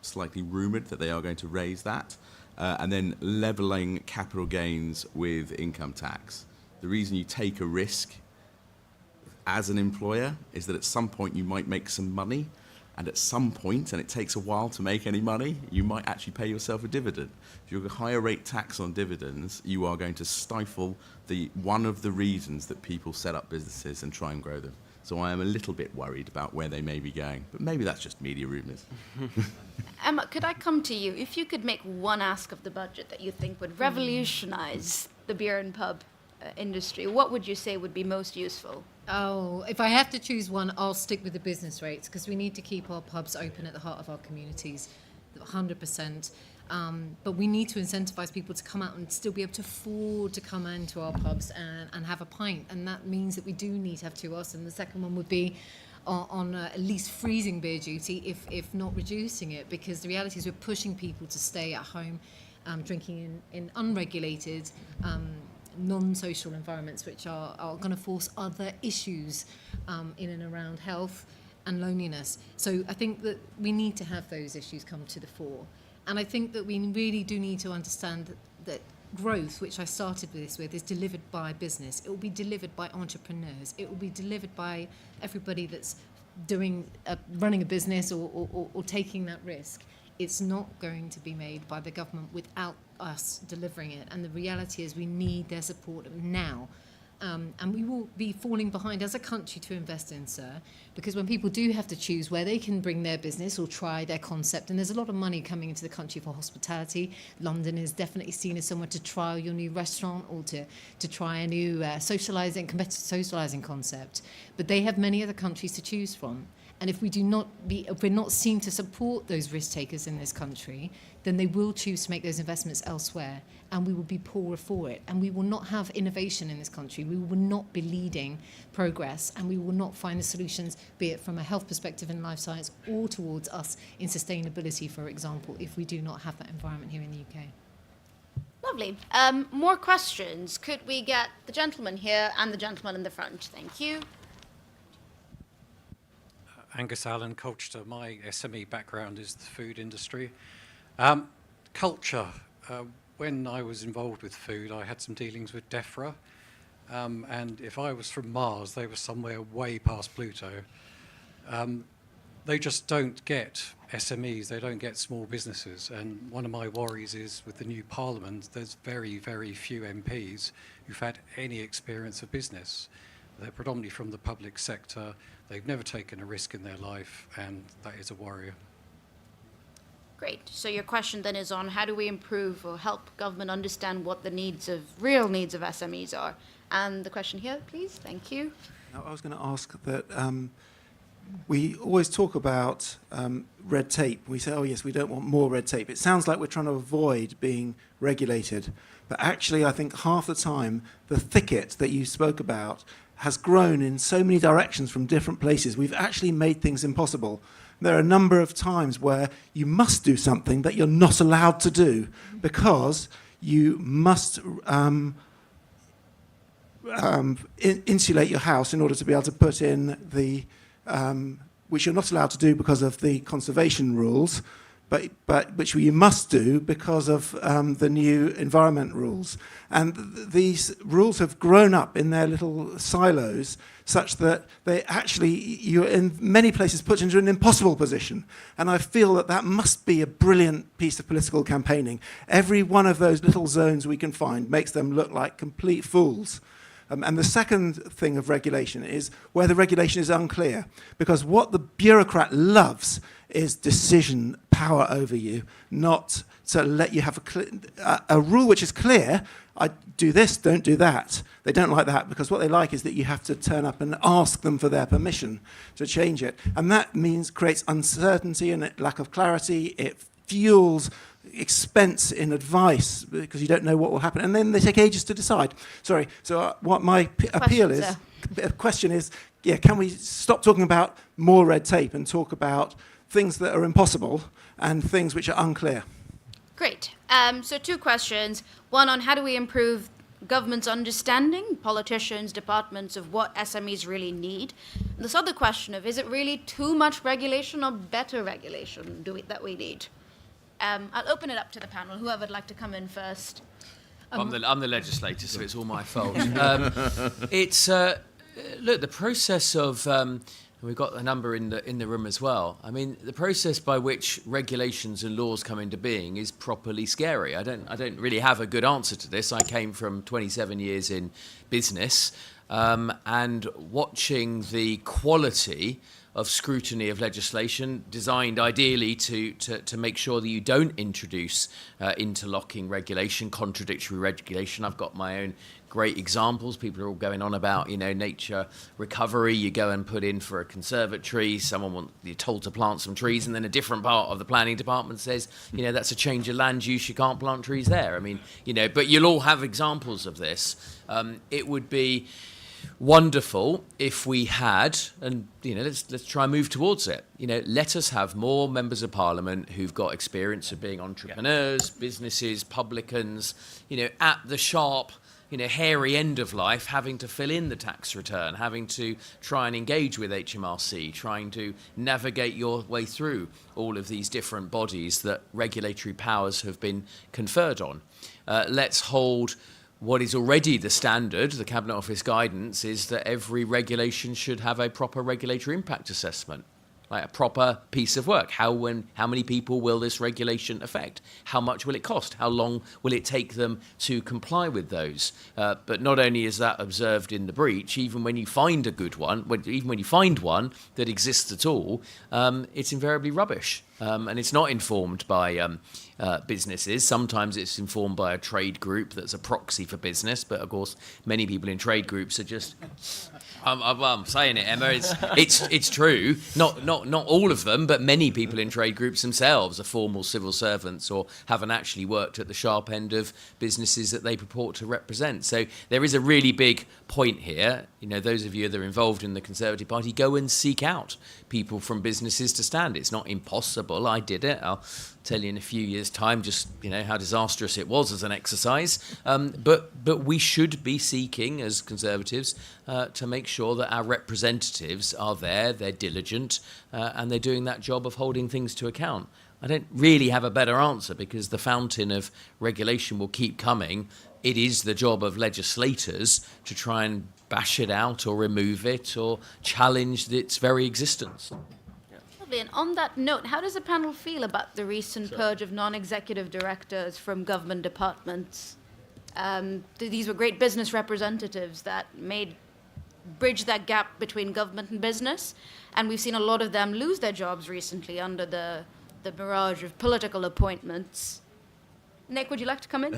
slightly rumoured that they are going to raise that. and then levelling capital gains with income tax. The reason you take a risk as an employer is that at some point you might make some money, and at some point, and it takes a while to make any money, you might actually pay yourself a dividend. If you have a higher rate tax on dividends, you are going to stifle one of the reasons that people set up businesses and try and grow them. So I am a little bit worried about where they may be going, but maybe that's just media rumours. Emma, could I come to you? If you could make one ask of the budget that you think would revolutionise the beer and pub industry, what would you say would be most useful? Oh, if I have to choose one, I'll stick with the business rates, because we need to keep our pubs open at the heart of our communities, 100%. But we need to incentivise people to come out and still be able to afford to come into our pubs and have a pint. And that means that we do need to have 2 us. And the second one would be on at least freezing beer duty, if not reducing it, because the reality is we're pushing people to stay at home drinking in unregulated non-social environments, which are going to force other issues in and around health and loneliness. So I think that we need to have those issues come to the fore. And I think that we really do need to understand that growth, which I started this with, is delivered by business. It will be delivered by entrepreneurs. It will be delivered by everybody that's running a business or taking that risk. It's not going to be made by the government without us delivering it. And the reality is we need their support now. And we will be falling behind as a country to invest in, sir, because when people do have to choose where they can bring their business or try their concept, and there's a lot of money coming into the country for hospitality. London is definitely seen as somewhere to trial your new restaurant or to try a new competitive socialising concept. But they have many other countries to choose from. And if we're not seen to support those risk takers in this country, then they will choose to make those investments elsewhere, and we will be poorer for it. And we will not have innovation in this country. We will not be leading progress, and we will not find the solutions, be it from a health perspective in life science or towards us in sustainability, for example, if we do not have that environment here in the UK. Lovely. More questions. Could we get the gentleman here and the gentleman in the front? Thank you. Angus Allen, Colchester. My SME background is the food industry. Culture. When I was involved with food, I had some dealings with DEFRA. And if I was from Mars, they were somewhere way past Pluto. They just don't get SMEs, they don't get small businesses. And one of my worries is with the new Parliament, there's very, very few MPs who've had any experience of business. They're predominantly from the public sector. They've never taken a risk in their life, and that is a worry. Great. So your question then is on how do we improve or help government understand what the real needs of SMEs are? And the question here, please. Thank you. Now, I was going to ask that we always talk about red tape. We say, oh, yes, we don't want more red tape. It sounds like we're trying to avoid being regulated. But actually, I think half the time, the thicket that you spoke about has grown in so many directions from different places. We've actually made things impossible. There are a number of times where you must do something that you're not allowed to do because you must insulate your house in order to be able to put in the, which you're not allowed to do because of the conservation rules, but which you must do because of the new environment rules. And these rules have grown up in their little silos such that they actually, you're in many places put into an impossible position. And I feel that that must be a brilliant piece of political campaigning. Every one of those little zones we can find makes them look like complete fools. And the second thing of regulation is where the regulation is unclear, because what the bureaucrat loves is decision power over you, not to let you have a rule which is clear. I do this, don't do that. They don't like that because what they like is that you have to turn up and ask them for their permission to change it. And that creates uncertainty and lack of clarity. It fuels expense in advice because you don't know what will happen, and then they take ages to decide. Sorry. So what my question is, can we stop talking about more red tape and talk about things that are impossible and things which are unclear? Great. So 2 questions. One on how do we improve government's understanding, politicians, departments, of what SMEs really need. And this other question of is it really too much regulation or better regulation that we need? I'll open it up to the panel. Whoever would like to come in first. I'm the legislator, so it's all my fault. It's look, the process of we've got a number in the room as well. I mean, the process by which regulations and laws come into being is properly scary. I don't really have a good answer to this. I came from 27 years in business, and watching the quality of scrutiny of legislation designed ideally to make sure that you don't introduce interlocking regulation, contradictory regulation. I've got my own great examples. People are all going on about, nature recovery. You go and put in for a conservatory. You're told to plant some trees, and then a different part of the planning department says, that's a change of land use. You can't plant trees there. I mean, but you'll all have examples of this. It would be wonderful if we had, and let's try and move towards it. Let us have more members of parliament who've got experience of being entrepreneurs, businesses, publicans, at the sharp, hairy end of life, having to fill in the tax return, having to try and engage with HMRC, trying to navigate your way through all of these different bodies that regulatory powers have been conferred on. Let's hold what is already the standard. The Cabinet Office guidance is that every regulation should have a proper regulatory impact assessment, like a proper piece of work. How many people will this regulation affect? How much will it cost? How long will it take them to comply with those? But not only is that observed in the breach, even when you find a good one, even when you find one that exists at all, it's invariably rubbish. And it's not informed by businesses. Sometimes it's informed by a trade group that's a proxy for business. But of course, many people in trade groups are just. I'm saying it, Emma. It's true. Not all of them, but many people in trade groups themselves are formal civil servants or haven't actually worked at the sharp end of businesses that they purport to represent. So there is a really big point here. Those of you that are involved in the Conservative Party, go and seek out people from businesses to stand. It's not impossible. I did it. I'll tell you in a few years' time just how disastrous it was as an exercise. But we should be seeking, as Conservatives, to make sure that our representatives are there, they're diligent, and they're doing that job of holding things to account. I don't really have a better answer because the fountain of regulation will keep coming. It is the job of legislators to try and bash it out or remove it or challenge its very existence. Lovely. And on that note, how does the panel feel about the recent purge of non-executive directors from government departments? These were great business representatives that bridge that gap between government and business, and we've seen a lot of them lose their jobs recently under the barrage of political appointments. Nick, would you like to come in?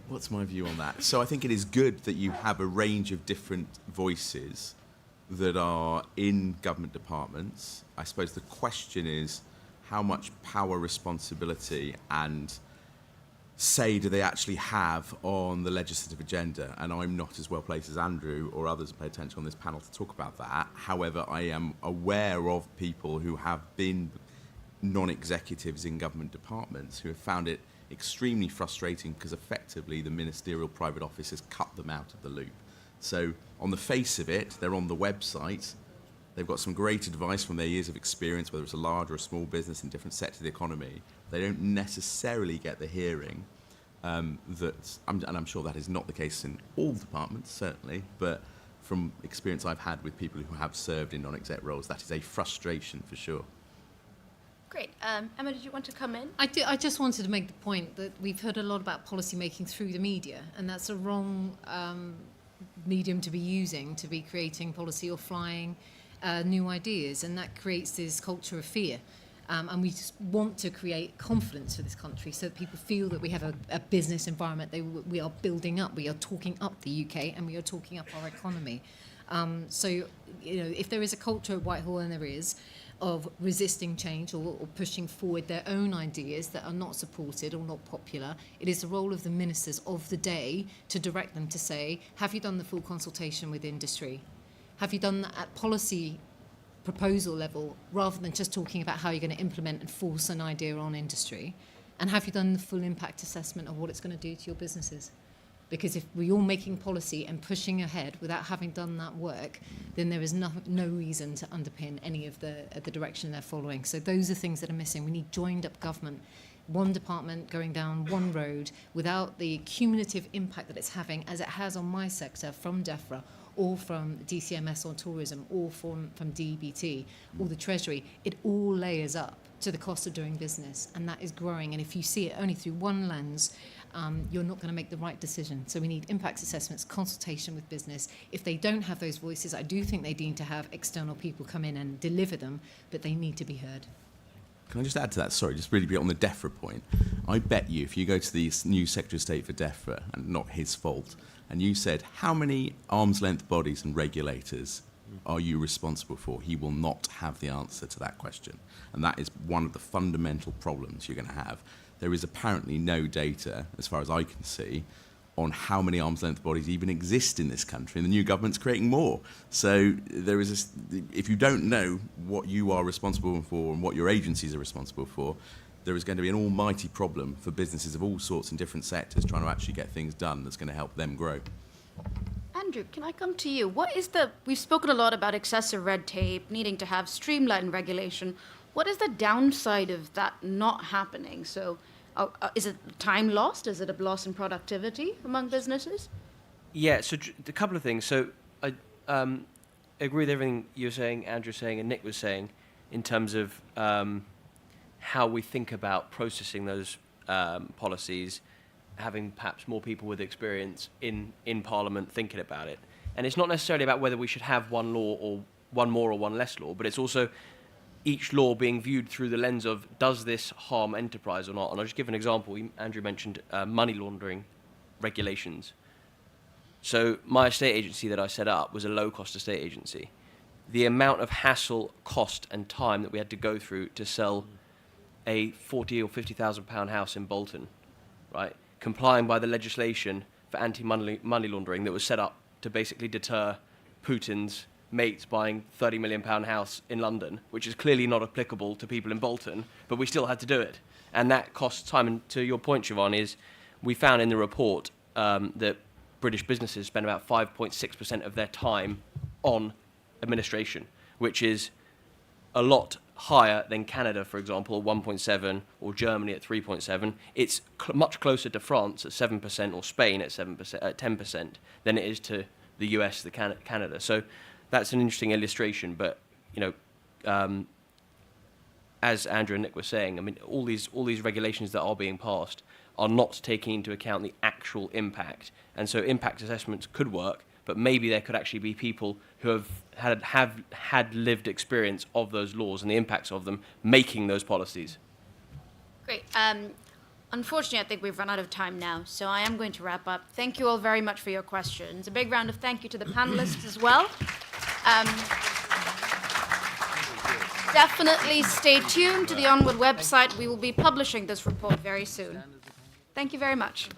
What's my view on that? So I think it is good that you have a range of different voices that are in government departments. I suppose the question is how much power, responsibility and say do they actually have on the legislative agenda? And I'm not as well placed as Andrew or others who pay attention on this panel to talk about that. However, I am aware of people who have been non-executives in government departments who have found it extremely frustrating because effectively the ministerial private office has cut them out of the loop. So on the face of it, they're on the website. They've got some great advice from their years of experience, whether it's a large or a small business in different sectors of the economy. They don't necessarily get the hearing and I'm sure that is not the case in all departments, certainly, but from experience I've had with people who have served in non-exec roles, that is a frustration for sure. Great. Emma, did you want to come in? I just wanted to make the point that we've heard a lot about policy making through the media, and that's a wrong medium to be using to be creating policy or flying new ideas, and that creates this culture of fear. And we just want to create confidence for this country so that people feel that we have a business environment we are building up. We are talking up the UK and we are talking up our economy. So, if there is a culture at Whitehall, and there is, of resisting change or pushing forward their own ideas that are not supported or not popular, it is the role of the ministers of the day to direct them to say, have you done the full consultation with industry? Have you done that at policy proposal level rather than just talking about how you're going to implement and force an idea on industry? And have you done the full impact assessment of what it's going to do to your businesses? Because if we're all making policy and pushing ahead without having done that work, then there is no reason to underpin any of the direction they're following. So those are things that are missing. We need joined up government, one department going down one road without the cumulative impact that it's having, as it has on my sector from DEFRA or from DCMS on tourism or from DBT or the Treasury. It all layers up to the cost of doing business, and that is growing. And if you see it only through one lens, you're not going to make the right decision. So we need impact assessments, consultation with business. If they don't have those voices, I do think they need to have external people come in and deliver them, but they need to be heard. Can I just add to that? Sorry, just really be on the DEFRA point. I bet you if you go to the new Secretary of State for DEFRA, and not his fault, and you said, how many arm's length bodies and regulators are you responsible for? He will not have the answer to that question. And that is one of the fundamental problems you're going to have. There is apparently no data, as far as I can see, on how many arm's length bodies even exist in this country, and the new government's creating more. So there is if you don't know what you are responsible for and what your agencies are responsible for, there is going to be an almighty problem for businesses of all sorts in different sectors trying to actually get things done that's going to help them grow. Andrew, can I come to you? We've spoken a lot about excessive red tape, needing to have streamlined regulation. What is the downside of that not happening? So is it time lost? Is it a loss in productivity among businesses? Yeah, so a couple of things. So I agree with everything you're saying, Andrew's saying, and Nick was saying in terms of how we think about processing those policies, having perhaps more people with experience in Parliament thinking about it. And it's not necessarily about whether we should have one law or one more or one less law, but it's also each law being viewed through the lens of, does this harm enterprise or not? And I'll just give an example. Andrew mentioned money laundering regulations. So my estate agency that I set up was a low-cost estate agency. The amount of hassle, cost, and time that we had to go through to sell a 40 or 50,000 pound house in Bolton, right, complying by the legislation for anti-money laundering that was set up to basically deter Putin's mates buying £30 million house in London, which is clearly not applicable to people in Bolton, but we still had to do it. And that costs time. And to your point, Siobhan, is we found in the report that British businesses spend about 5.6% of their time on administration, which is a lot higher than Canada, for example, 1.7, or Germany at 3.7. It's much closer to France at 7%, or Spain at 7%, at 10%, than it is to the US, Canada. So that's an interesting illustration. But as Andrew and Nick were saying, I mean, all these regulations that are being passed are not taking into account the actual impact, and so impact assessments could work, but maybe there could actually be people who have had lived experience of those laws and the impacts of them making those policies. Great. Unfortunately, I think we've run out of time now, so I am going to wrap up. Thank you all very much for your questions. A big round of thank you to the panelists as well. Definitely stay tuned to the Onward website. We will be publishing this report very soon. Thank you very much.